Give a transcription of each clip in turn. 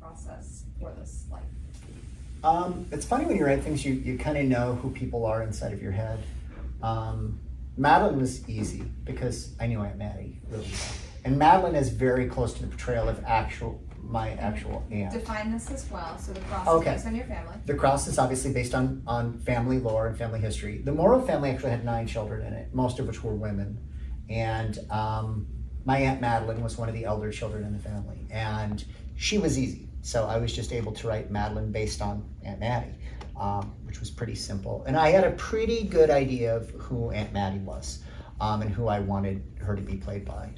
process for this life? It's funny when you write things, you kind of know who people are inside of your head. Madeline was easy because I knew Aunt Maddie really well. And Madeline is very close to the portrayal of my actual aunt. Define this as well. So the cross Okay. is based on your family. The cross is obviously based on family lore and family history. The Morrow family actually had 9 children in it, most of which were women. And my Aunt Madeline was one of the elder children in the family. And she was easy. So I was just able to write Madeline based on Aunt Maddie, which was pretty simple. And I had a pretty good idea of who Aunt Maddie was and who I wanted her to be played by.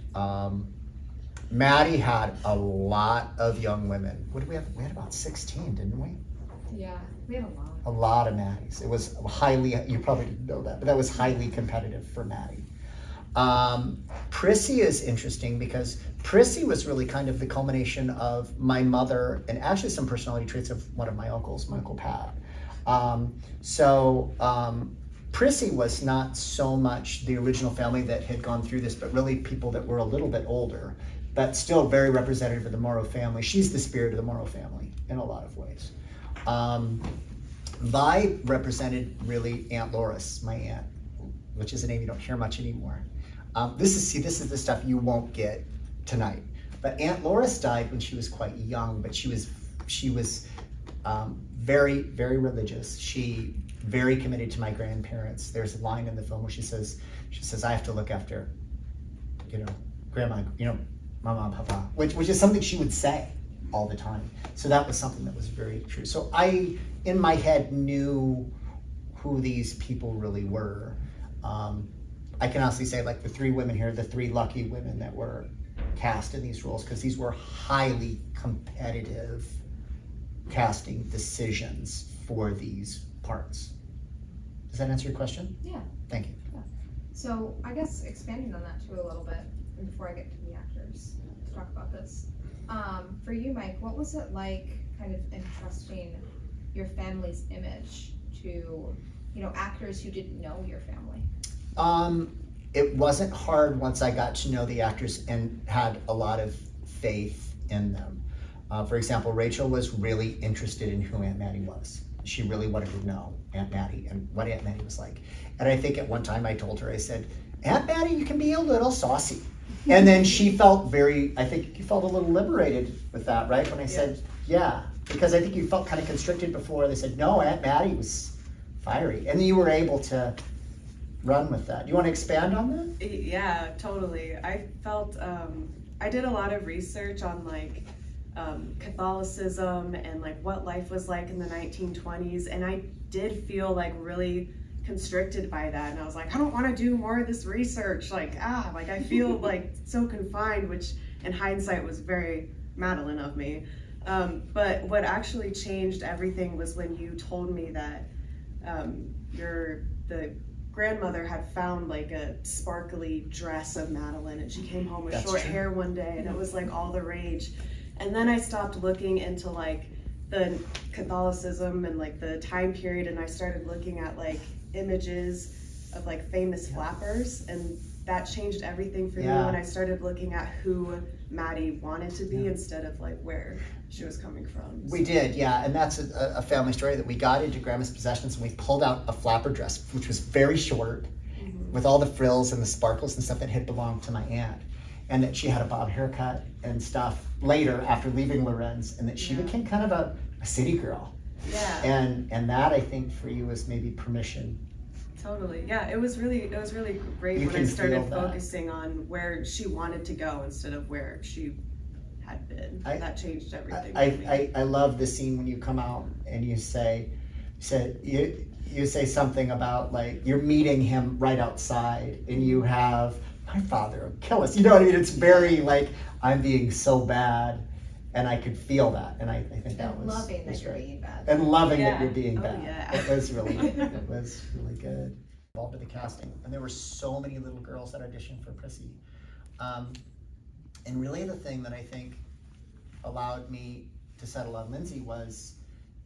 Maddie had a lot of young women. What did we have? We had about 16, didn't we? Yeah, we had a lot. A lot of Maddies. It was highly, you probably didn't know that, but that was highly competitive for Maddie. Prissy is interesting because Prissy was really kind of the culmination of my mother and actually some personality traits of one of my uncles, my Uncle Pat. Prissy was not so much the original family that had gone through this, but really people that were a little bit older, but still very representative of the Morrow family. She's the spirit of the Morrow family in a lot of ways. Vi represented really Aunt Loris, my aunt, which is a name you don't hear much anymore. This is the stuff you won't get tonight. But Aunt Loris died when she was quite young, but she was very, very religious. She very committed to my grandparents. There's a line in the film where she says, I have to look after, grandma, mama and papa, which is something she would say all the time. So that was something that was very true. So I, in my head, knew who these people really were. I can honestly say, like the 3 women here, the 3 lucky women that were cast in these roles, because these were highly competitive casting decisions for these parts. Does that answer your question? Yeah. Thank you. Yeah. So I guess expanding on that too a little bit, and before I get to the actors to talk about this, for you, Mike, what was it like kind of entrusting your family's image to, actors who didn't know your family? It wasn't hard once I got to know the actors and had a lot of faith in them. For example, Rachel was really interested in who Aunt Maddie was. She really wanted to know Aunt Maddie and what Aunt Maddie was like. And I think at one time I told her, I said, Aunt Maddie, you can be a little saucy. And then she felt I think you felt a little liberated with that, right? When I said, yeah, because I think you felt kind of constricted before. They said, no, Aunt Maddie was fiery. And then you were able to run with that. Do you want to expand on that? Yeah, totally. I felt, I did a lot of research on Catholicism and what life was like in the 1920s. And I did feel really constricted by that. And I was like, I don't want to do more of this research. I feel so confined, which in hindsight was very Madeline of me. But what actually changed everything was when you told me that the grandmother had found a sparkly dress of Madeline, and she came home with That's short true. hair one day, and it was all the rage. And then I stopped looking into the Catholicism and the time period, and I started looking at images of famous flappers, and that changed everything for me when I started looking at who Maddie wanted to be instead of where she was coming from. We did, yeah, and that's a family story that we got into Grandma's possessions and we pulled out a flapper dress, which was very short, with all the frills and the sparkles and stuff that had belonged to my aunt, and that she had a bob haircut and stuff later after leaving Lorenz, and that she became kind of a city girl. Yeah. And that I think for you was maybe permission. Totally. Yeah, it was really great You when I can started feel that. focusing on where she wanted to go instead of where she had been. That changed everything for me. I love the scene when you come out and you say something about you're meeting him right outside and you have, my father will kill us. You know what I mean? It's very I'm being so bad, and I could feel that, and I think that was loving that you're right. being bad. And loving that Yeah. you're being Oh, bad. yeah. It was really good. Involved in the casting, and there were so many little girls that auditioned for Prissy. And really the thing that I think allowed me to settle on Lindsay was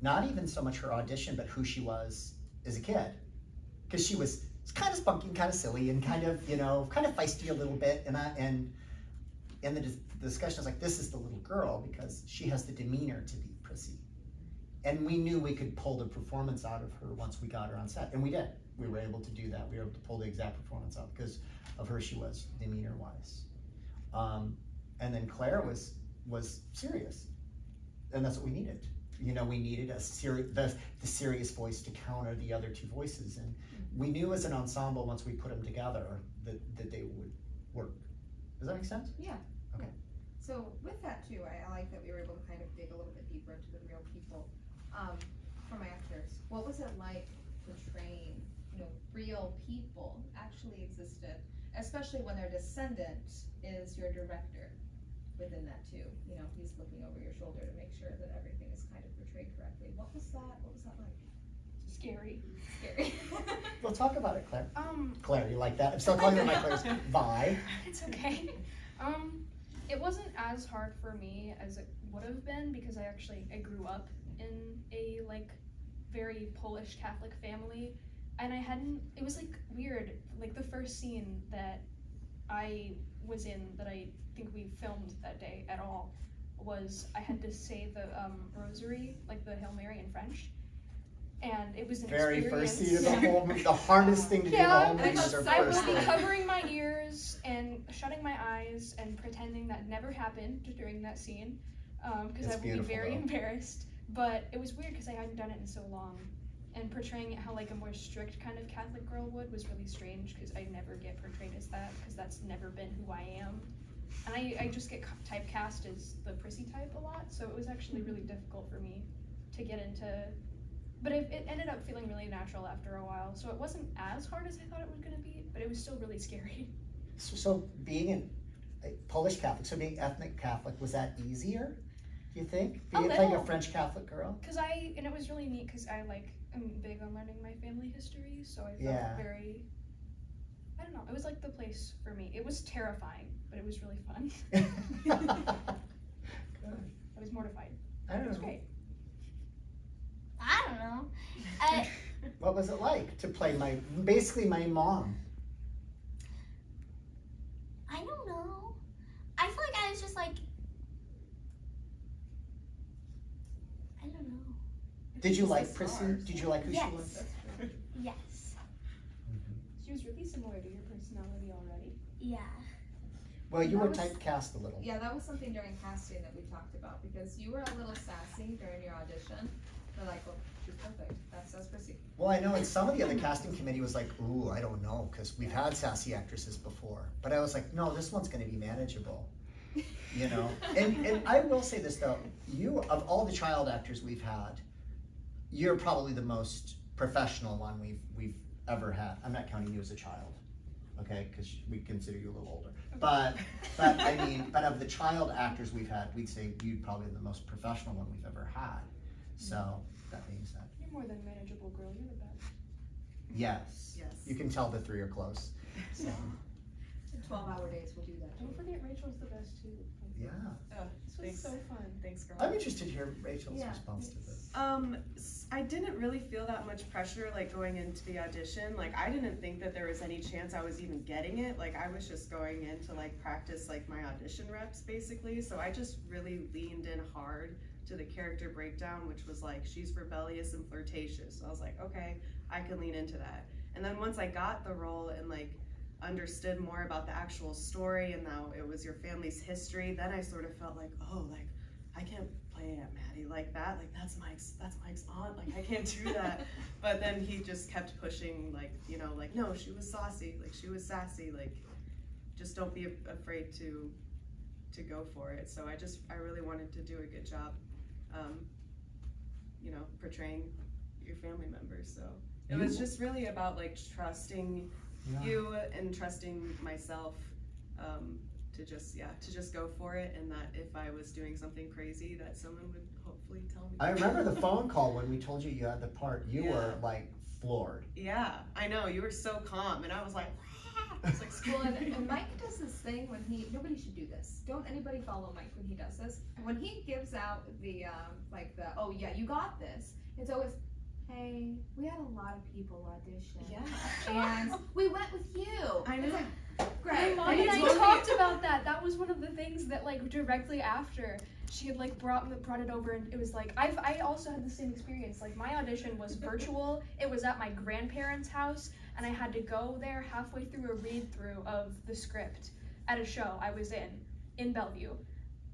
not even so much her audition, but who she was as a kid. Because she was kind of spunky and kind of silly and kind of feisty a little bit. And in the discussion, I was like, this is the little girl because she has the demeanor to be Prissy. And we knew we could pull the performance out of her once we got her on set, and we did. We were able to do that. We were able to pull the exact performance out because of her she was, demeanor-wise. And then Claire was serious, and that's what we needed. You know, we needed the serious voice to counter the other two voices, and we knew as an ensemble once we put them together that they would work. Does that make sense? Yeah. Okay. So with that too, I like that we were able to kind of dig a little bit deeper into the real people. For my actors, what was it like portraying, real people actually existed, especially when their descendant is your director within that too. He's looking over your shoulder to make sure that everything is kind of portrayed correctly. What was that like? Scary. Scary. Well, talk about it, Claire. Claire, you like that? I'm still calling her my Claire's Vi. It's okay. It wasn't as hard for me as it would have been because I grew up in a very Polish Catholic family, and it was weird, the first scene that I was in that I think we filmed that day at all was I had to say the rosary, the Hail Mary in French. And it was an very experience. first scene of the whole movie, the hardest thing to do in the whole movie is our I first would be scene. covering my ears and shutting my eyes and pretending that never happened during that scene because I would be very embarrassed. But it was weird because I hadn't done it in so long. And portraying it how a more strict kind of Catholic girl would was really strange because I never get portrayed as that because that's never been who I am. And I just get typecast as the prissy type a lot, so it was actually really difficult for me to get into. But it ended up feeling really natural after a while, so it wasn't as hard as I thought it was going to be, but it was still really scary. So being a Polish Catholic, so being ethnic Catholic, was that easier, do you think? Playing a French Catholic girl? And it was really neat because I'm big on learning my family history, so I felt very, I don't know, it was the place for me. It was terrifying, but it was really fun. Good. I was mortified. I don't It was know. great. I don't know. What was it like to play basically my mom? I don't know. I feel like I was just I don't know. Did you like Prissy? Did you like who Yes. she was? Yes. She was really similar to your personality already. Yeah. Well, you That were was- typecast a little. Yeah, that was something during casting that we talked about because you were a little sassy during your audition. They're like, well, she's perfect. That's Prissy. Well, I know, and some of the other casting committee was like, ooh, I don't know, because we've had sassy actresses before. But I was like, no, this one's going to be manageable. And I will say this though, of all the child actors we've had, you're probably the most professional one we've ever had. I'm not counting you as a child, okay, because we consider you a little older. But of the child actors we've had, we'd say you'd probably be the most professional one we've ever had. So that being said, You're more than manageable, girl. You're the best. yes, Yes. you can tell the three are close. So 12-hour days will do that. Don't forget Rachel's the best too. yeah, This was Thanks. so fun. Thanks, girl. I'm interested to hear Rachel's Yeah. response to this. I didn't really feel that much pressure going into the audition. I didn't think that there was any chance I was even getting it. I was just going in to practice my audition reps basically. So I just really leaned in hard to the character breakdown, which was she's rebellious and flirtatious. So I was like, okay, I can lean into that. And then once I got the role and understood more about the actual story and how it was your family's history, then I sort of felt I can't play Aunt Maddie like that. That's Mike's aunt. I can't do that. But then he just kept pushing, no, she was saucy. She was sassy. Just don't be afraid to go for it. So I really wanted to do a good job, portraying your family members. So it was just really about trusting you and trusting myself. To just go for it, and that if I was doing something crazy, that someone would hopefully tell me. I remember the phone call when we told you had the part. You Yeah. were floored. Yeah, I know, you were so calm, and I was like, it's Well, and Mike does this thing when nobody should do this. Don't anybody follow Mike when he does this. When he gives out the, oh yeah, you got this, it's always, hey, we had a lot of people audition. Yeah. And we went with you. I know. It's like, great. Mom And and he I told me- talked about that. That was one of the things that like directly after she had like brought it over, and it was like I also had the same experience. Like my audition was virtual. It was at my grandparents' house, and I had to go there halfway through a read through of the script at a show I was in Bellevue,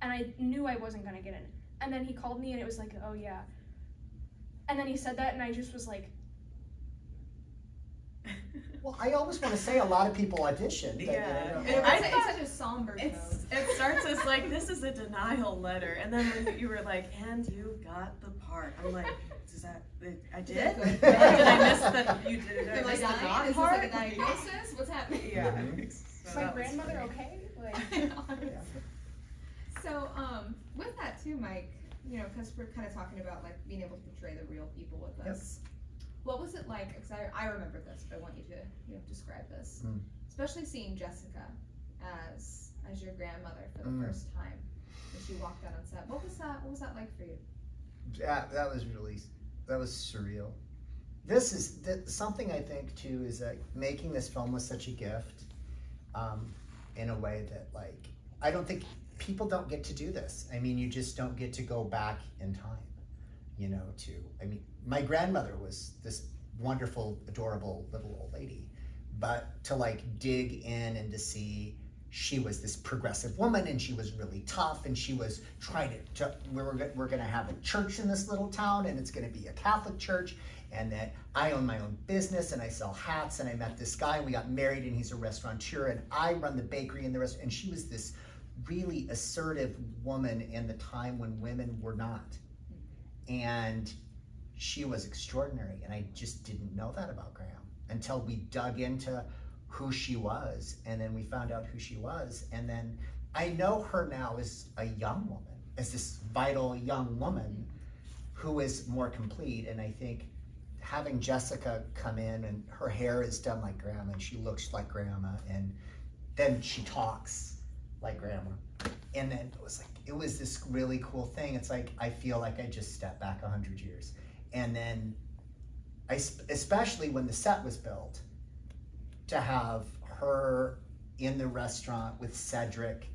and I knew I wasn't gonna get in. And then he called me, and it was like, oh yeah. And then he said that, and I just was like. Well, I always want to say a lot of people auditioned. Yeah. But, It's such a somber tone. It starts as like, this is a denial letter, and then when you were like, and you got the part. I'm like, is that, I did? Good. Did I miss the, you did, Am I I miss the dying? not Is this part? like a diagnosis? What's happening? Yeah. Mhm. So Is my that was grandmother funny. okay? Like. Honestly. So, with that too, Mike, you know, because we're kind of talking about like being able to portray the real people with this. What was it like? Because I remember this, but I want you to describe this, especially seeing Jessica as your grandmother for the first time when she walked out on set. What was that like for you? that was surreal. This is something I think too is that making this film was such a gift, in a way that like I don't think people don't get to do this. I mean, you just don't get to go back in time, you know. My grandmother was this wonderful, adorable little old lady, but to like dig in and to see she was this progressive woman, and she was really tough, and she was trying to we're going to have a church in this little town, and it's going to be a Catholic church, and that I own my own business, and I sell hats, and I met this guy, and we got married, and he's a restaurateur, and I run the bakery in the restaurant. And she was this really assertive woman in the time when women were not, and she was extraordinary. And I just didn't know that about Graham until we dug into who she was, and then we found out who she was. And then I know her now as a young woman, as this vital young woman who is more complete. And I think having Jessica come in, and her hair is done like Grandma, and she looks like Grandma, and then she talks like Grandma. And then it was this really cool thing. It's like, I feel like I just stepped back 100 years. And then especially when the set was built, to have her in the restaurant with Cedric,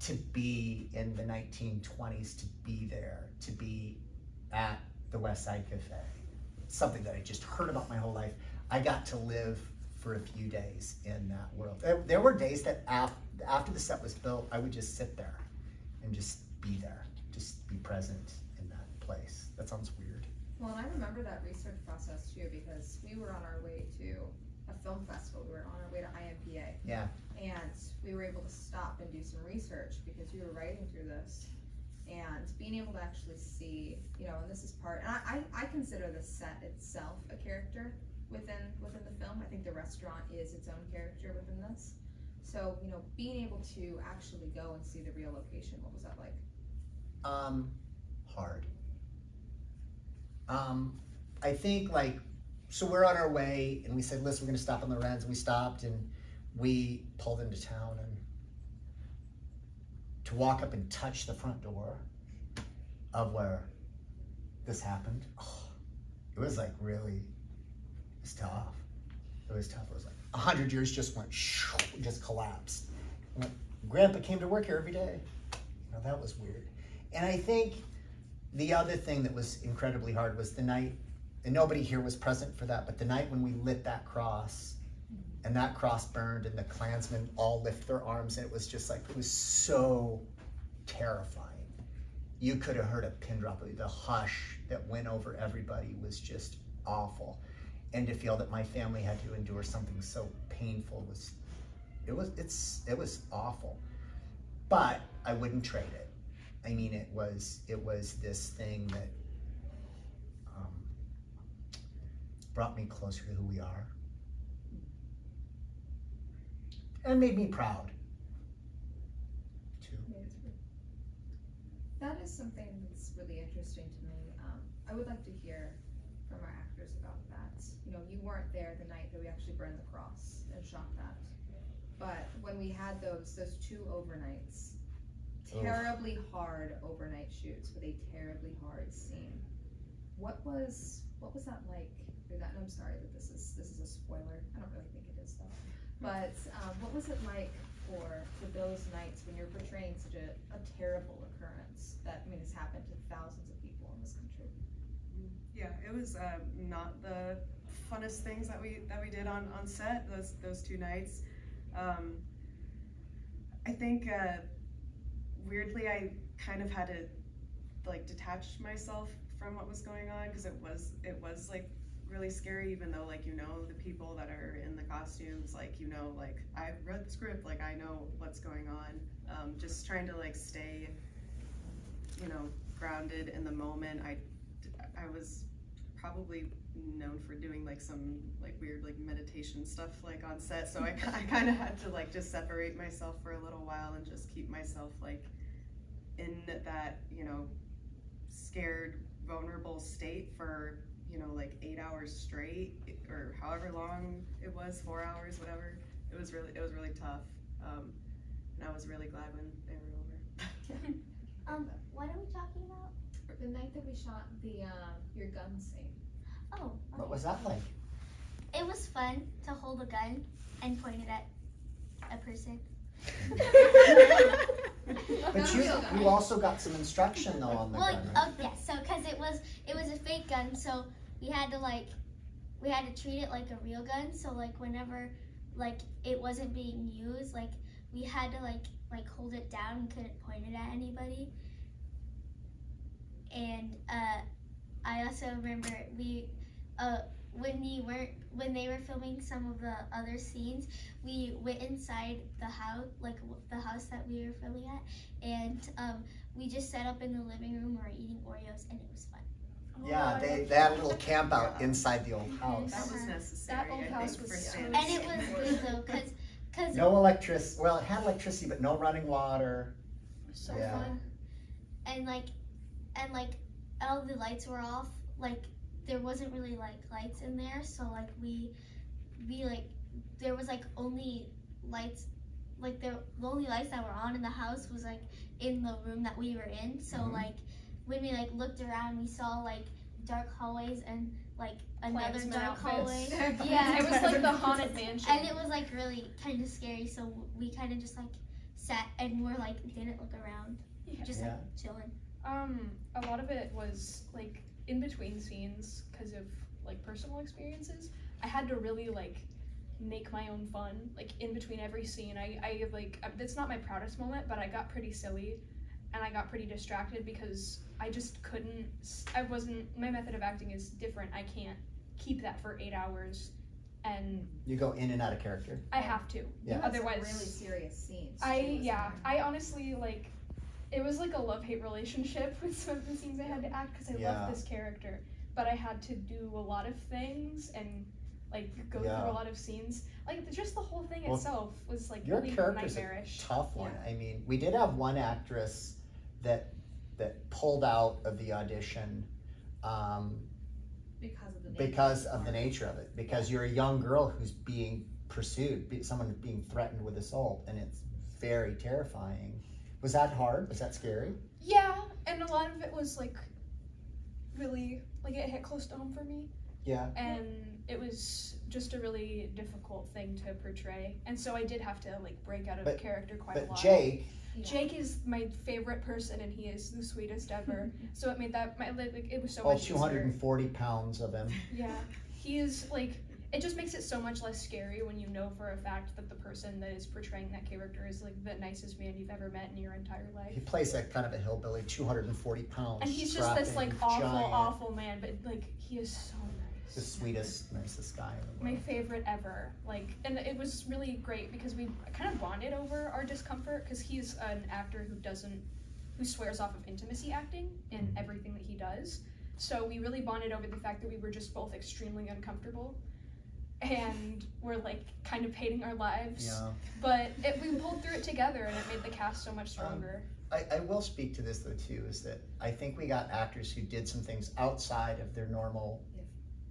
to be in the 1920s, to be there, to be at the West Side Cafe, something that I just heard about my whole life. I got to live for a few days in that world. There were days that after the set was built, I would just sit there and just be there, just be present in that place. That sounds weird. Well, and I remember that research process too, because we were on our way to a film festival. We were on our way to IMPA. Yeah. And we were able to stop and do some research because we were writing through this, and being able to actually see, you know, and this is part, and I consider the set itself a character within the film. I think the restaurant is its own character within this. So, you know, being able to actually go and see the real location, what was that like? Hard. I think so we're on our way, and we said, listen, we're gonna stop on Lorenz, and we stopped, and we pulled into town, and to walk up and touch the front door of where this happened, it was like really, it's tough. It was tough. It was like 100 years just went, just collapsed. And Grandpa came to work here every day. You know, that was weird. And I think the other thing that was incredibly hard was the night, and nobody here was present for that, but the night when we lit that cross, and that cross burned, and the Klansmen all lift their arms, and it was just like, it was so terrifying. You could have heard a pin drop. The hush that went over everybody was just awful. And to feel that my family had to endure something so painful it was awful. But I wouldn't trade it. I mean, it was this thing that brought me closer to who we are, and made me proud too. That is something that's really interesting to me. I would like to hear from our actors about that. You know, you weren't there the night that we actually burned the cross and shot that, but when we had those 2 overnights, terribly hard overnight shoots with a terribly hard scene. What was that like through that? And I'm sorry that this is a spoiler. I don't really think it is though. But what was it like for those nights when you're portraying such a terrible occurrence that, I mean, has happened to thousands of people in this country? Yeah, it was not the funnest things that we did on set those 2 nights. I think weirdly I kind of had to like detach myself from what was going on, because it was like really scary, even though like the people that are in the costumes, like like I've read the script, like I know what's going on. Just trying to like stay grounded in the moment. I was probably known for doing like some like weird like meditation stuff like on set, so I kind of had to like just separate myself for a little while and just keep myself like in that scared, vulnerable state for like 8 hours straight, or however long it was, 4 hours, whatever. It was really tough, and I was really glad when they were over. What are we talking about? The night that we shot the your gun scene. Oh, What okay. was that like? It was fun to hold a gun and point it at a person. But you also got some instruction though on the Well, gun, right? oh yeah, so because it was a fake gun, so we had to treat it like a real gun. So like whenever like it wasn't being used, like we had to like hold it down and couldn't point it at anybody. And I also remember when they were filming some of the other scenes, we went inside the house, like the house that we were filming at, and we just set up in the living room. We were eating Oreos, and it was fun. Yeah, they had a little camp out inside the old house. That was necessary. That old I house think, was for so Stanley. And it was good though, cause No electricity. Well, it had electricity, but no running water. so Yeah. fun. And like all the lights were off. Like there wasn't really like lights in there, so like we like there was like only lights, like the only lights that were on in the house was like in the room that we were in. So Mhm. like when we like looked around, we saw like dark hallways and like another Clansman dark hallway. outfits. Yeah. It was like the haunted mansion. And it was like really kind of scary, so we kind of just like sat and were like didn't look around, just like chilling. A lot of it was like in between scenes because of like personal experiences. I had to really like make my own fun like in between every scene. I like it's not my proudest moment, but I got pretty silly and I got pretty distracted because I just couldn't. My method of acting is different. I can't keep that for 8 hours, and You go in and out of character. I have to. Yeah. You had some Otherwise, really serious scenes. I honestly like. It was like a love-hate relationship with some of the scenes I had to act because I Yeah. loved this character, but I had to do a lot of things and like go Yeah. through a lot of scenes. Like just the whole thing Well, itself was like your really character's a nightmarish. Tough one. I mean, we did have one actress that pulled out of the audition because of the nature. nature of it. Because you're a young girl who's being pursued, someone being threatened with assault, and it's very terrifying. Was that hard? Was that scary? Yeah, and a lot of it was like really like it hit close to home for me. Yeah. And it was just a really difficult thing to portray, and so I did have to like break out of But- character quite a But lot. Jake, Jake is my favorite person, and he is the sweetest ever. So it made that like it was so all much easier. 240 pounds of him. Yeah, he is like it just makes it so much less scary when you know for a fact that the person that is portraying that character is like the nicest man you've ever met in your entire life. He plays that kind of a hillbilly, 240 pounds. And he's just this like strapping, awful, giant, awful man, but like he is so nice. the sweetest, nicest guy in the My world. favorite ever. Like, and it was really great because we kind of bonded over our discomfort because he's an actor who swears off of intimacy acting in everything that he does. So we really bonded over the fact that we were just both extremely uncomfortable and we're like kind of hating our lives. Yeah. But we pulled through it together and it made the cast so much stronger. I will speak to this though too, is that I think we got actors who did some things outside of their normal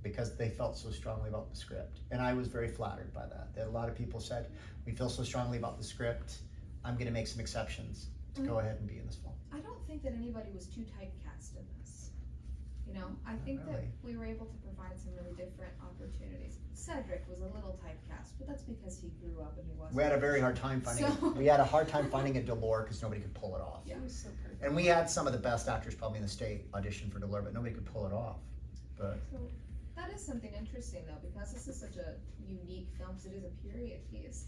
because they felt so strongly about the script. And I was very flattered by that. That a lot of people said, we feel so strongly about the script, I'm gonna make some exceptions to go ahead and be in this film. I don't think that anybody was too typecast in this. You know, I think that really. we were able to provide some really different opportunities. Cedric was a little typecast, but that's because he grew up and he wasn't. We had a very hard time finding. So- We had a hard time finding a Delore because nobody could pull it off. Yeah. It was so perfect. And we had some of the best actors probably in the state audition for Delore, but nobody could pull it off. But So that is something interesting though, because this is such a unique film, because it is a period piece.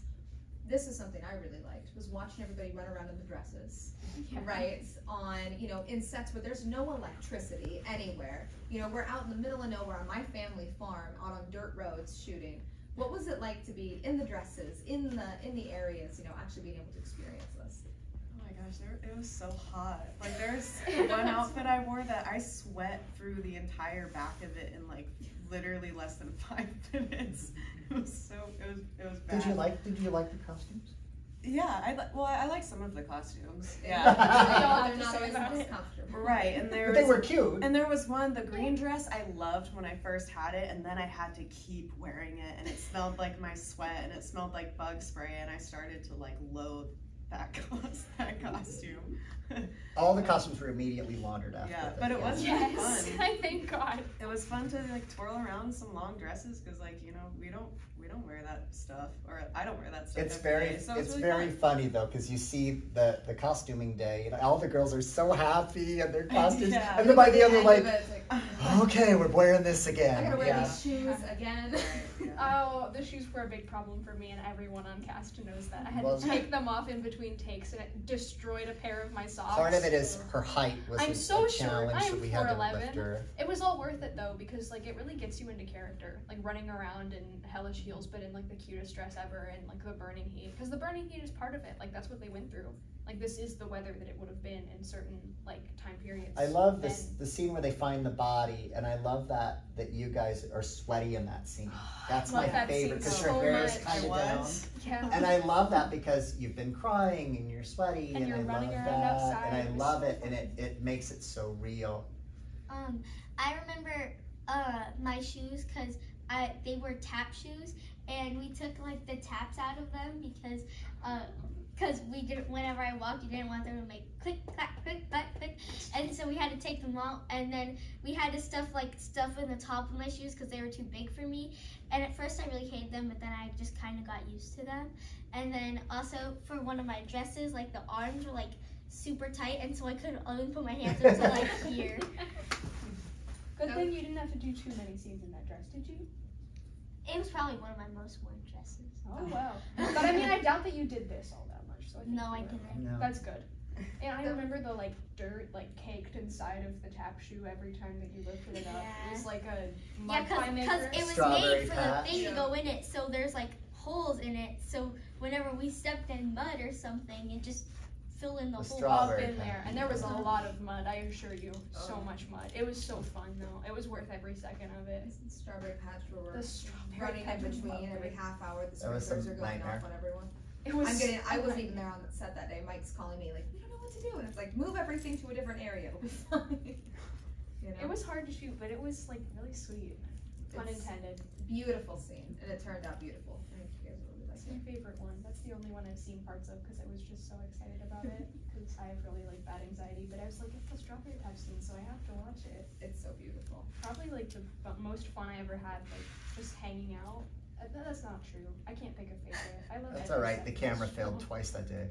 This is something I really liked, was watching everybody run around in the dresses, Yeah. right? On, you know, in sets where there's no electricity anywhere. You know, we're out in the middle of nowhere on my family farm, out on dirt roads shooting. What was it like to be in the dresses, in the areas, you know, actually being able to experience this? Oh my gosh, it was so hot. Like there's one outfit I wore that I sweat through the entire back of it in like literally less than 5 minutes. It was bad. did you like the costumes? Yeah, I like some of the costumes. We Yeah. all have they're to not say always the about most it. comfortable. Right, and But they were cute. And there was one, the green dress I loved when I first had it, and then I had to keep wearing it, and it smelled like my sweat, and it smelled like bug spray, and I started to like loathe that costume. All the costumes were immediately laundered after. Yeah, the but it film. was Yes, fun. I thank God. It was fun to like twirl around some long dresses, because like, you know, we don't wear that stuff, or I don't wear that stuff. It's every very, day, so it's really very fun. funny though, because you see the costuming day, and all the girls are so happy in their costumes, Yeah. and then by the end they're like, It's like, okay, we're wearing this again. I gotta wear Yeah. these shoes again. Oh, the shoes were a big problem for me, and everyone on cast knows that. I had Well- to take them off in between takes, and it destroyed a pair of my socks. Part of it is her height was I'm a so short. challenge, I so am we had to 4'11". lift her. It was all worth it though, because like it really gets you into character, like running around in hellish heels, but in like the cutest dress ever, and like the burning heat, because the burning heat is part of it. Like that's what they went through. Like this is the weather that it would have been in certain like time periods. I love this then. the scene where they find the body, and I love that you guys are sweaty in that scene. That's Love my that favorite scene because so your hair is much. kind I of down. was. Yeah. And I love that because you've been crying and you're sweaty, And you're I running love around that, outside. and I It was love so it, and it makes it so real. I remember my shoes because they were tap shoes, and we took like the taps out of them because we didn't. Whenever I walked, you didn't want them to make click clack click clack click, and so we had to take them out. And then we had to stuff in the top of my shoes because they were too big for me. And at first I really hated them, but then I just kind of got used to them. And then also for one of my dresses, like the arms were like super tight, and so I couldn't only put my hands up to like here. Good thing you didn't have to do too many scenes in that dress, did you? It was probably one of my most worn dresses. Oh wow. But I mean, I doubt that you did this all that much. So I think No, you I were- didn't. No. That's good. And I remember the like dirt like caked inside of the tap shoe every time that you lifted it up. Yeah. It was like a Yeah, mud pie because maker. it was Strawberry made for patch. the thing Yeah. to go in it, so there's like holes in it. So whenever we stepped in mud or something, it just filled in the The hole. straw- Up Strawberry in there, patch. and there was a lot of mud. I assure you, so Oh. much mud. It was so fun though. It was worth every second of it. Strawberry patch where we're The strawberry running patch in was between lovely. every half hour. The That was sprinklers some are going nightmare. off on everyone. It was. I wasn't even there on the set that day. Mike's calling me like, we don't know what to do, and it's like, move everything to a different area. It'll be fine. You know? It was hard to shoot, but it was like really sweet. Pun It's intended. beautiful scene, and it turned out beautiful. I think you guys will really like That's my it. favorite one. That's the only one I've seen parts of because I was just so excited about it. Because I have really like bad anxiety, but I was like, it's the strawberry patch scene, so I have to watch it. It's so beautiful. Probably like the most fun I ever had, like just hanging out. That's not true. I can't pick a favorite. I love. That's every alright, the second of camera the failed show. twice that day.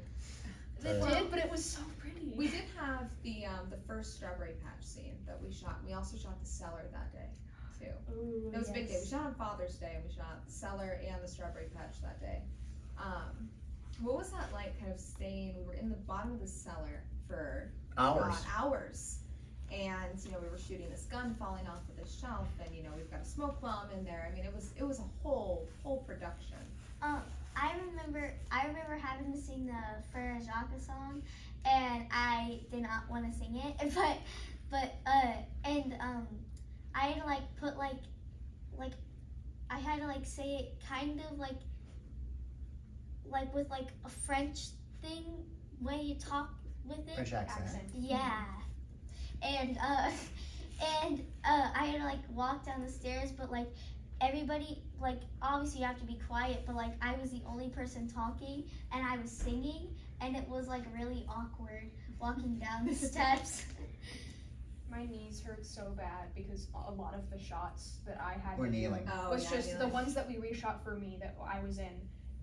It Well, did, but it was so pretty. We did have the first strawberry patch scene that we shot. We also shot the cellar that day too. Ooh, It was a big day. We yes. shot on Father's Day, and we shot the cellar and the strawberry patch that day. What was that like? Kind of staying. We were in the bottom of the cellar for Hours. hours. And you know, we were shooting this gun falling off of this shelf, and you know, we've got a smoke bomb in there. I mean, it was a whole production. I remember having to sing the Frere Jacques song, and I did not want to sing it, but I had to like put like I had to like say it kind of like with like a French thing way you talk with it. French accent. Yeah, and I had to like walk down the stairs, but like everybody, like obviously you have to be quiet, but like I was the only person talking and I was singing, and it was like really awkward walking down the steps. My knees hurt so bad because a lot of the shots that I had We're to do kneeling. was just the ones that we reshot for me that I was in.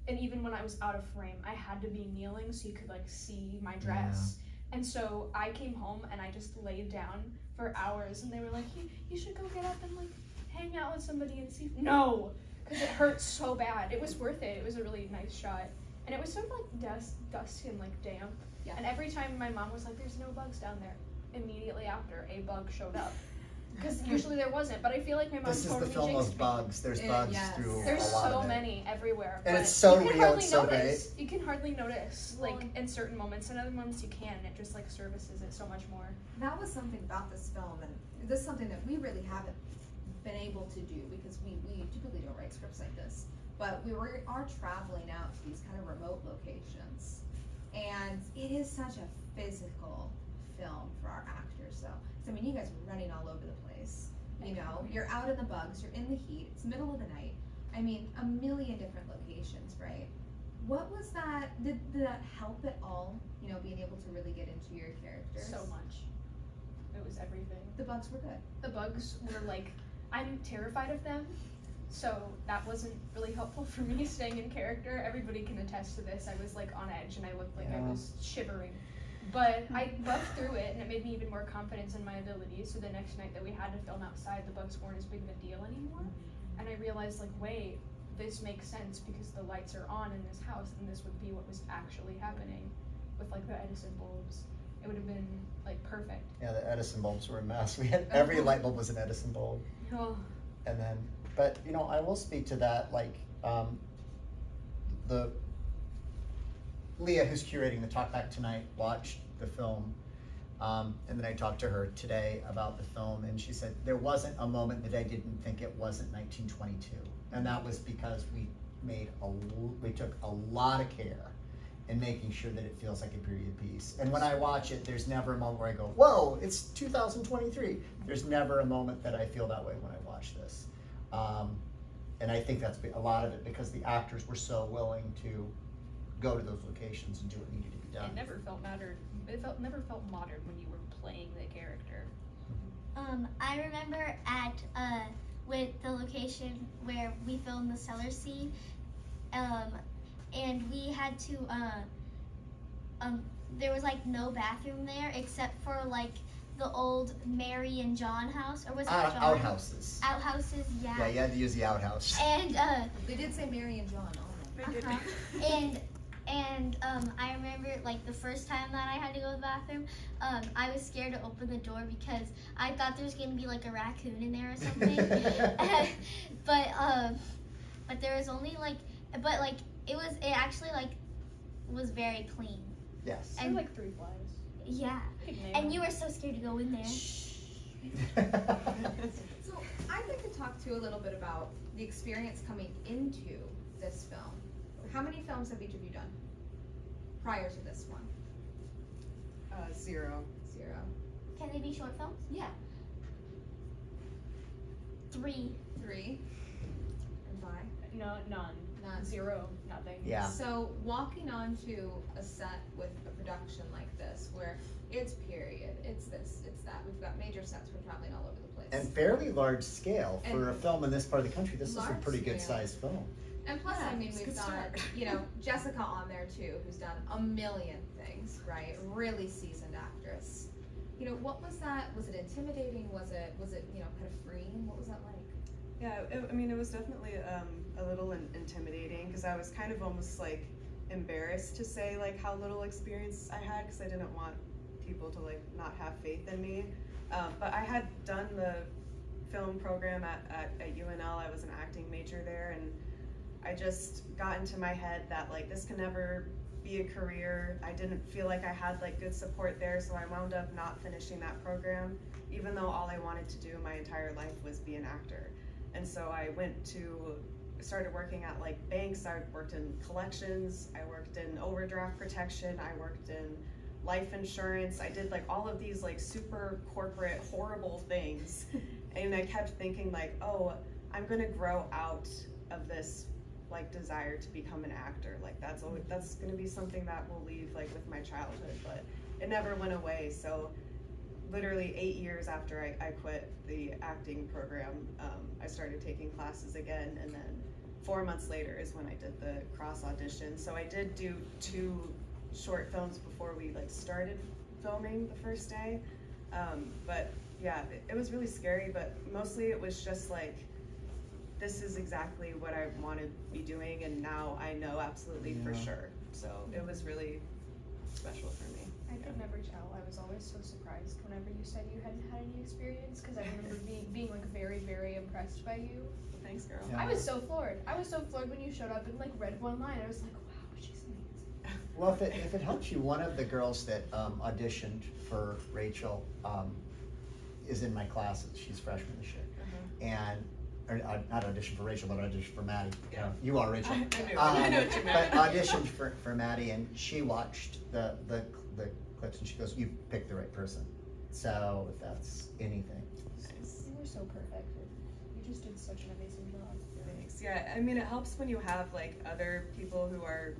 And even when I was out of frame, I had to be kneeling so you could like see my dress. And so I came home and I just laid down for hours, and they were like, you should go get up and like hang out with somebody and see. No, because it hurt so bad. It was worth it. It was a really nice shot. And it was sort of like dusty and like damp. Yeah. And every time my mom was like, there's no bugs down there, immediately after a bug showed up. Because usually there wasn't, but I feel like my mom This is totally the film jinxed of me. bugs. There's bugs yes. through There's a lot so of it. many everywhere. And but it's so you can real, hardly it's so notice. You can hardly notice, like, Well, in certain moments. In other moments you can, and it just, like, services it so much more. That was something about this film, and this is something that we really haven't been able to do because we typically don't write scripts like this. But we are traveling out to these kind of remote locations, and it is such a physical film for our actors, though. So I mean, you guys are running all over the place. You know, you're out in the bugs, you're in the heat, it's middle of the night. I mean, a million different locations, right? What was that? Did that help at all? You know, being able to really get into your characters. So much. It was everything. The bugs were good. The bugs were, like, I'm terrified of them, so that wasn't really helpful for me staying in character. Everybody can attest to this. I was, like, on edge, and I looked like I was shivering. But I buffed through it, and it made me even more confident in my abilities. So the next night that we had to film outside, the bugs weren't as big of a deal anymore. And I realized, like, wait, this makes sense because the lights are on in this house, and this would be what was actually happening with, like, the Edison bulbs. It would have been, like, perfect. Yeah, the Edison bulbs were a mess. We had every light bulb was an Edison bulb. Oh. And then, but you know, I will speak to that, like, the Leah, who's curating the talkback tonight, watched the film, and then I talked to her today about the film, and she said there wasn't a moment that I didn't think it wasn't 1922, and that was because we took a lot of care in making sure that it feels like a period piece. And when I watch it, there's never a moment where I go, whoa, it's 2023. There's never a moment that I feel that way when I watch this. And I think that's a lot of it because the actors were so willing to go to those locations and do what needed to be done. It never felt modern. Never felt modern when you were playing the character. I remember at with the location where we filmed the cellar scene, and we had to there was like no bathroom there except for like the old Mary and John house, or was it John? Outhouses. Outhouses, yeah. Yeah, you had to use the outhouse. And They did say Mary and John on them. and I remember like the first time that I had to go to the bathroom, I was scared to open the door because I thought there was gonna be like a raccoon in there or something. but there was only it actually like was very clean. Yes. And like 3 flies. Yeah. And you were so scared to go in there. So I'd like to talk to you a little bit about the experience coming into this film. How many films have each of you done prior to this one? 0. 0. Can they be short films? Yeah. 3. 3. And 5. No, none. None. 0, nothing. Yeah. So walking onto a set with a production like this, where it's period, it's this, it's that. We've got major sets. We're traveling all over the place. And fairly large scale for And a film in this part of the country. This is a large pretty good scale. sized film. And plus, Yeah, I mean, it's a we've good got, start. you know, Jessica on there too, who's done a million things, right? Really seasoned actress. You know, what was that? Was it intimidating? Was it, you know, kind of freeing? What was that like? Yeah, it was definitely a little intimidating because I was kind of almost like embarrassed to say like how little experience I had because I didn't want people to like not have faith in me. But I had done the film program at UNL. I was an acting major there, and I just got into my head that like this can never be a career. I didn't feel like I had like good support there, so I wound up not finishing that program, even though all I wanted to do my entire life was be an actor. And so I started working at like banks. I worked in collections, I worked in overdraft protection, I worked in life insurance. I did like all of these like super corporate horrible things. And I kept thinking like, oh, I'm gonna grow out of this like desire to become an actor. Like that's gonna be something that will leave like with my childhood, but it never went away. So literally 8 years after I quit the acting program, I started taking classes again, and then 4 months later is when I did the cross audition. So I did do 2 short films before we like started filming the first day. But yeah, it was really scary, but mostly it was just like, this is exactly what I want to be doing, and now I know absolutely for Yeah. sure. So it was really special for me. I could never tell. I was always so surprised whenever you said you hadn't had any experience, because I remember being like very, very impressed by you. Thanks, girl. Yeah. I was so floored. I was so floored when you showed up and like read one line. I was like, wow, she's amazing. Well, if it helps you, one of the girls that auditioned for Rachel is in my classes. She's freshman this year, and or, not auditioned for Rachel, but auditioned for Maddie. Yeah. You are Rachel. I know what you meant. But auditioned for Maddie, and she watched the clips, and she goes, "You picked the right person." So if that's anything. Nice. You were so perfect. You just did such an amazing job. Thanks. Yeah, I mean, it helps when you have like other people who are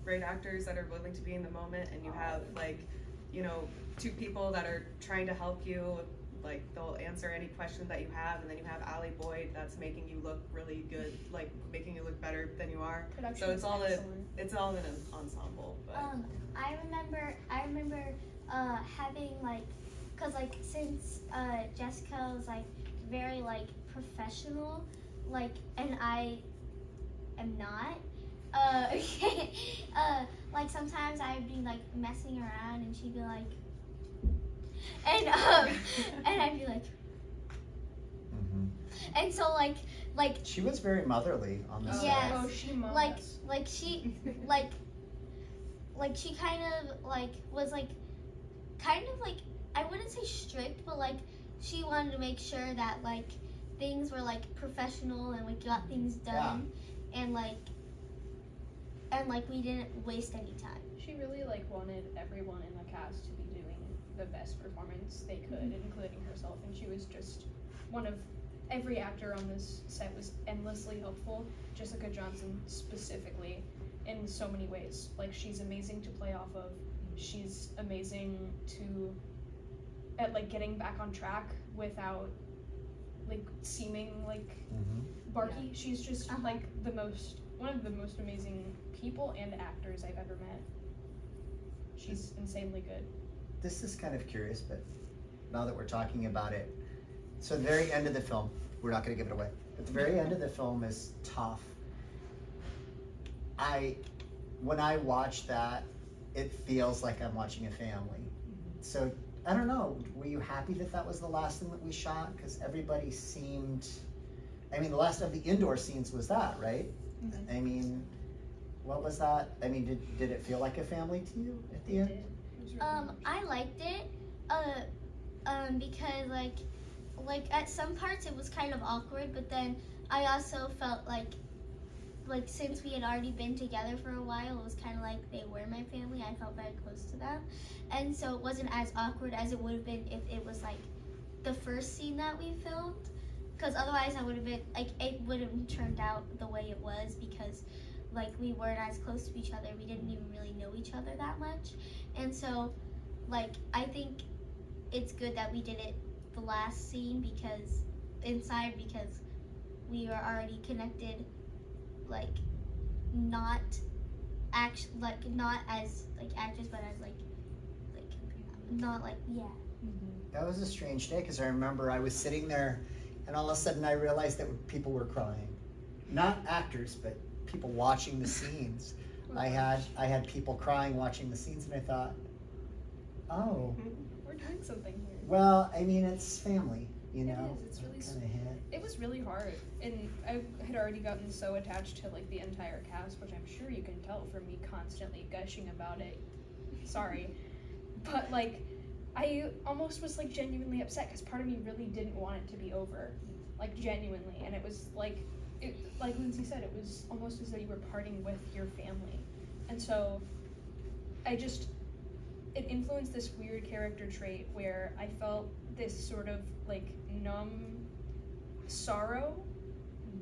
great actors that are willing to be in the moment, and you have like, you know, 2 people that are trying to help you. Like, they'll answer any question that you have, and then you have Allie Boyd that's making you look really good, like making you look better than you are. Production So it's all excellent. it's all in an ensemble. But I remember having like, cause like since Jessica was like very like professional, like, and I am not. Like sometimes I'd be like messing around, and she'd be like, and I'd be like, and so like She was very motherly on the Oh, set. yes. Oh, she mocked like us. like she like she kind of like was like kind of like, I wouldn't say strict, but like she wanted to make sure that like things were like professional and we got things done, and like we didn't waste any time. She really like wanted everyone in the cast to be doing the best performance they could, including herself, and she was just one of every actor on this set was endlessly helpful. Jessica Johnson specifically, in so many ways. Like, she's amazing to play off of. She's amazing at like getting back on track without like seeming like barky. She's just like one of the most amazing people and actors I've ever met. She's insanely good. This is kind of curious, but now that we're talking about it, so at the very end of the film, we're not going to give it away. At the very end of the film is tough. When I watch that, it feels like I'm watching a family. So I don't know. Were you happy that that was the last thing that we shot? Because everybody seemed. I mean, the last of the indoor scenes was that, right? I mean, what was that? I mean, did it feel like a family to you at the end? It was really I liked it, because like at some parts it was kind of awkward, but then I also felt like since we had already been together for a while, it was kind of like they were my family. I felt very close to them, and so it wasn't as awkward as it would have been if it was like the first scene that we filmed, because otherwise I would have been like, it would have turned out the way it was, because like we weren't as close to each other. We didn't even really know each other that much, and so like I think it's good that we did it the last scene because we were already connected, like not as like actors, but as like not like That was a strange day because I remember I was sitting there and all of a sudden I realized that people were crying. Not actors, but people watching the scenes. I had people crying watching the scenes, and I thought, oh, we're doing something here. well, I mean, it's family, you know? It is, it's really kind of hit. It was really hard, and I had already gotten so attached to like the entire cast, which I'm sure you can tell from me constantly gushing about it. Sorry, but like I almost was like genuinely upset because part of me really didn't want it to be over, like genuinely, and it was like like Lindsay said, it was almost as though you were parting with your family, and so it influenced this weird character trait where I felt this sort of like numb sorrow,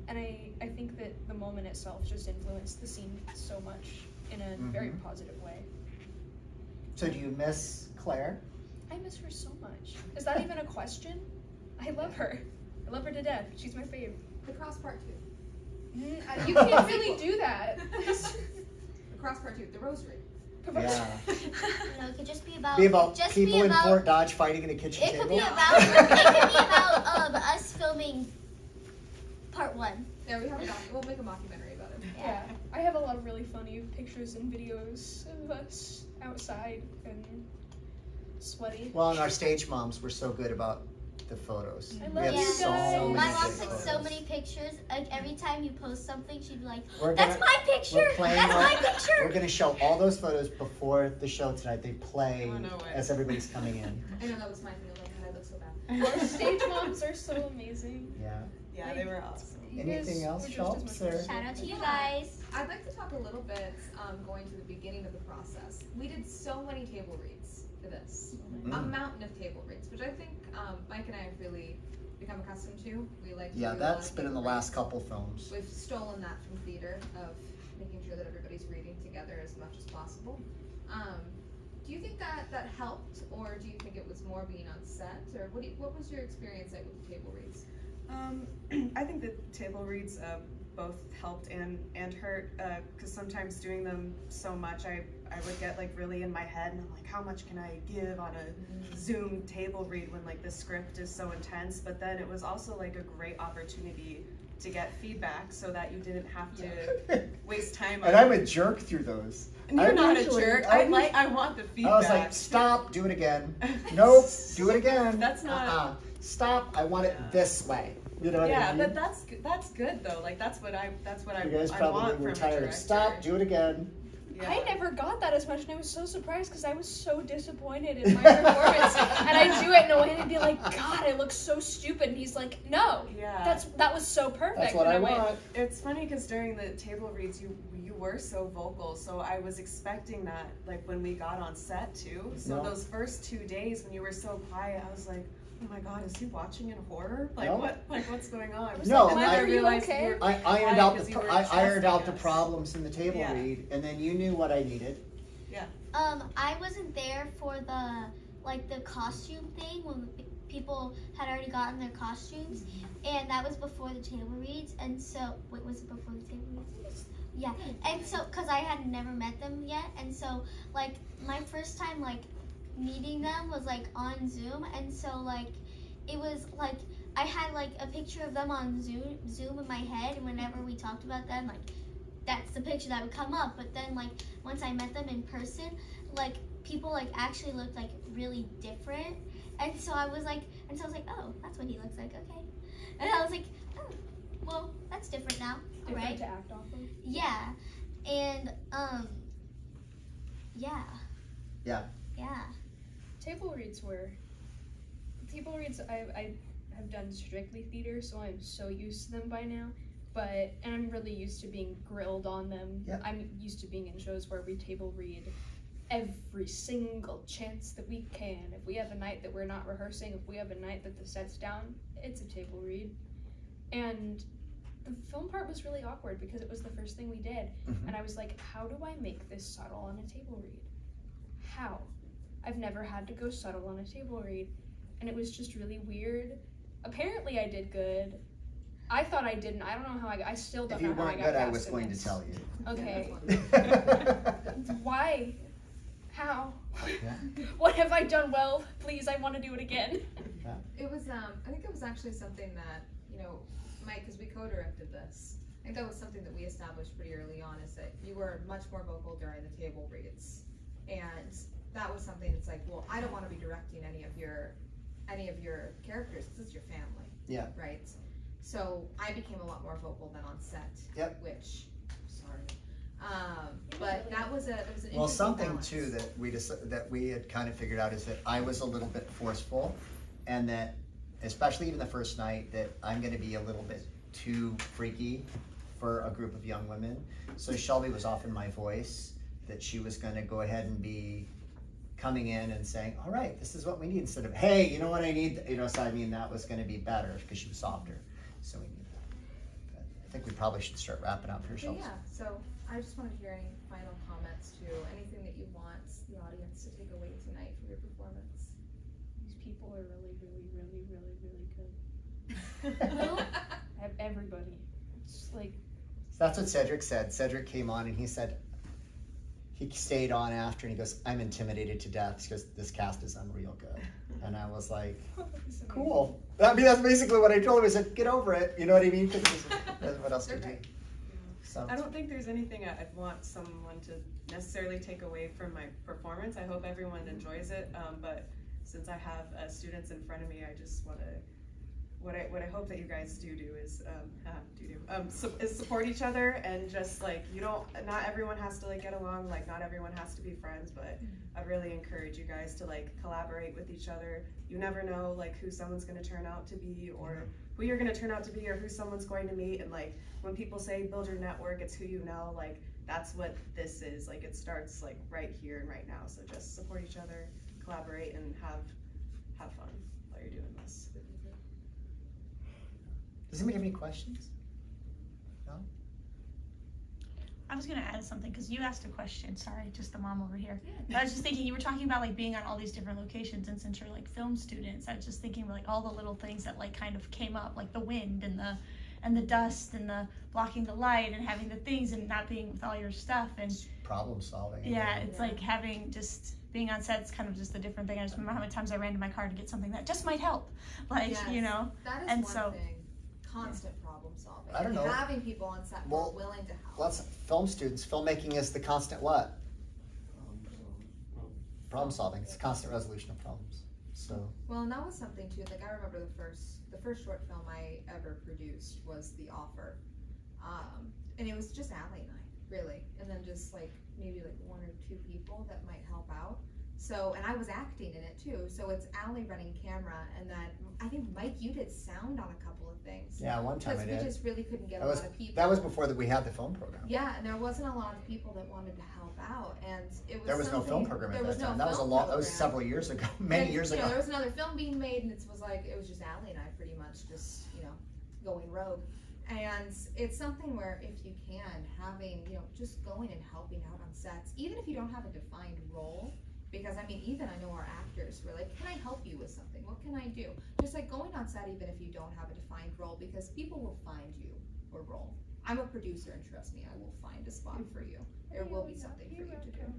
and I think that the moment itself just influenced the scene so much in a very positive way. So do you miss Claire? I miss her so much. Is that even a question? I love her. I love her to death. She's my fave. The Cross Part 2. You can't really do that. The Cross Part 2. The Rosary. Yeah. You know, it could just be about. Be about just people be in about, Fort Dodge fighting in a kitchen It could table. be about. It could be about us filming part 1. Yeah, we'll make a mockumentary about it. Yeah, I have a lot of really funny pictures and videos of us outside and sweaty. Well, and our stage moms were so good about the photos. I We love have you so guys. many My good mom took so photos. many pictures. Like every time you post something, she'd be like, We're "That's gonna- my picture. we're playing That's on- my picture." We're gonna show all those photos before the show tonight. They play Oh, no way. as everybody's coming in. I know that was my thing. I was like, God, I look so bad. Our stage moms are so amazing. Yeah. Yeah, they were awesome. You guys Anything else were just helps, as much or- fun. Shout out to you Yeah. guys. I'd like to talk a little bit, going to the beginning of the process. We did so many table reads for this. A Mm. mountain of table reads, which I think Mike and I have really become accustomed to. We like to Yeah, do a lot that's of been in the table last reads. couple films. We've stolen that from theater of making sure that everybody's reading together as much as possible. Do you think that helped, or do you think it was more being on set, or what was your experience like with the table reads? I think the table reads both helped and hurt, because sometimes doing them so much, I would get like really in my head, and I'm like, how much can I give on a Zoom table read when like the script is so intense? But then it was also like a great opportunity to get feedback so that you didn't have to waste time. And I'm a jerk through those. You're I'm not usually- a jerk. I'm I want the feedback. I was like, stop, do it again. Nope, do it again. That's not- Stop, I want it this way. You know what I Yeah, mean? but that's good though. Like that's what I you guys I probably want were from a tired of director. stop, do it again. Yeah. I never got that as much, and I was so surprised because I was so disappointed in my performance. And I do it, and Owen would be like, "God, I look so stupid," and he's like, "No, Yeah. that was so perfect." That's what and I went, want. It's funny because during the table reads, you were so vocal, so I was expecting that, like when we got on set too. So No. those first 2 days when you were so quiet, I was like, oh my God, is he watching in horror? Like No. what's going on? No, and then I- I realized Are you you were I ironed quiet out 'cause the you were I ironed out the trusting us. problems in the table Yeah. read, and then you knew what I needed. I wasn't there for the costume thing when people had already gotten their costumes, and that was before the table reads. And so, wait, was it before the table reads? Yeah. And so, cause I had never met them yet, and so like my first time like meeting them was like on Zoom, and so like it was like I had like a picture of them on Zoom in my head, and whenever we talked about them, like that's the picture that would come up. But then like once I met them in person, like people like actually looked like really different, and so I was like, oh, that's what he looks like, okay. And I was like, oh, well, that's different now, different right? to act off of. Yeah, and yeah. Yeah. Yeah. Table reads I have done strictly theater, so I'm so used to them by now. And I'm really used to being grilled on them. Yeah. I'm used to being in shows where we table read every single chance that we can. If we have a night that we're not rehearsing, if we have a night that the set's down, it's a table read. And the film part was really awkward because it was the first thing we did. Mhm. And I was like, how do I make this subtle on a table read? How? I've never had to go subtle on a table read. And it was just really weird. Apparently I did good. I thought I didn't. I don't know how I still don't If you know how I weren't got good, I cast was in going to this. tell you. Okay. Yeah, Why? How? Yeah. What have I done well? Please, I want to do it again. It was, I think it was actually something that, Mike, because we co-directed this, I think that was something that we established pretty early on, is that you were much more vocal during the table reads. And that was something that's like, well, I don't want to be directing any of your characters, this is your family. Yeah. Right? So I became a lot more vocal than on set. Yep. Which, sorry. But that was an interesting Well, something balance. too that we had kind of figured out is that I was a little bit forceful, and that especially even the first night that I'm going to be a little bit too freaky for a group of young women. So Shelby was often my voice, that she was going to go ahead and be coming in and saying, all right, this is what we need, instead of, hey, you know what I need, so I mean that was going to be better because she was softer. So we need that. But I think we probably should start wrapping up here, But Shelby. yeah, so I just want to hear any final comments to anything that you want the audience to take away tonight from your performance. people are really, really, really, really, really good. Everybody. It's like, So that's what Cedric said. Cedric came on and he said, he stayed on after and he goes, I'm intimidated to death because this cast is unreal good. And I was like, cool. I mean, that's basically what I told him. I said, get over it. You know what I mean? 'Cause what else to do? So, I don't think there's anything I'd want someone to necessarily take away from my performance. I hope everyone enjoys it, but since I have students in front of me, I just want to, what I hope that you guys do is is support each other, and just like, not everyone has to like get along, like not everyone has to be friends, but I really encourage you guys to like collaborate with each other. You never know like who someone's going to turn out to be, or who you're going to turn out to be, or who someone's going to meet. And like when people say build your network, it's who you know. Like that's what this is. Like it starts like right here and right now. So just support each other, collaborate, and have fun while you're doing this. does anybody have any questions? I was gonna add something because you asked a question. Sorry, just the mom over here. But I was just thinking, you were talking about like being on all these different locations, and since you're like film students, I was just thinking like all the little things that like kind of came up, like the wind and the dust and the blocking the light and having the things and not being with all your stuff and Problem solving. yeah, it's like having just being on set is kind of just a different thing. I just remember how many times I ran to my car to get something that just might help, like Yes, you know. That is And one so- thing. Constant problem solving. I don't know. Having people on set who are Well, willing to help. Lots of film students, filmmaking is the constant what? Problem solving. It's a constant resolution of problems. So, Well, and that was something too. Like I remember the first short film I ever produced was The Offer, and it was just Allie and I, really, and then just like maybe like one or two people that might help out. So, and I was acting in it too. So it's Allie running camera, and then I think Mike, you did sound on a couple of things. yeah, one time I Because we did. just really couldn't get That a was, lot of people. that was before that we had the film program. Yeah, and there wasn't a lot of people that wanted to help out, and it was There was no film something- program at there that was no time. That was a film lot, that was program. several years ago, many And, years you know, ago. there was another film being made, and it was like, it was just Allie and I pretty much just, going rogue. And it's something where if you can, having, just going and helping out on sets, even if you don't have a defined role, because I mean, even I know our actors were like, can I help you with something? What can I do? Just like going on set, even if you don't have a defined role, because people will find you a role. I'm a producer, and trust me, I will find a spot for you. There will be something for you to do.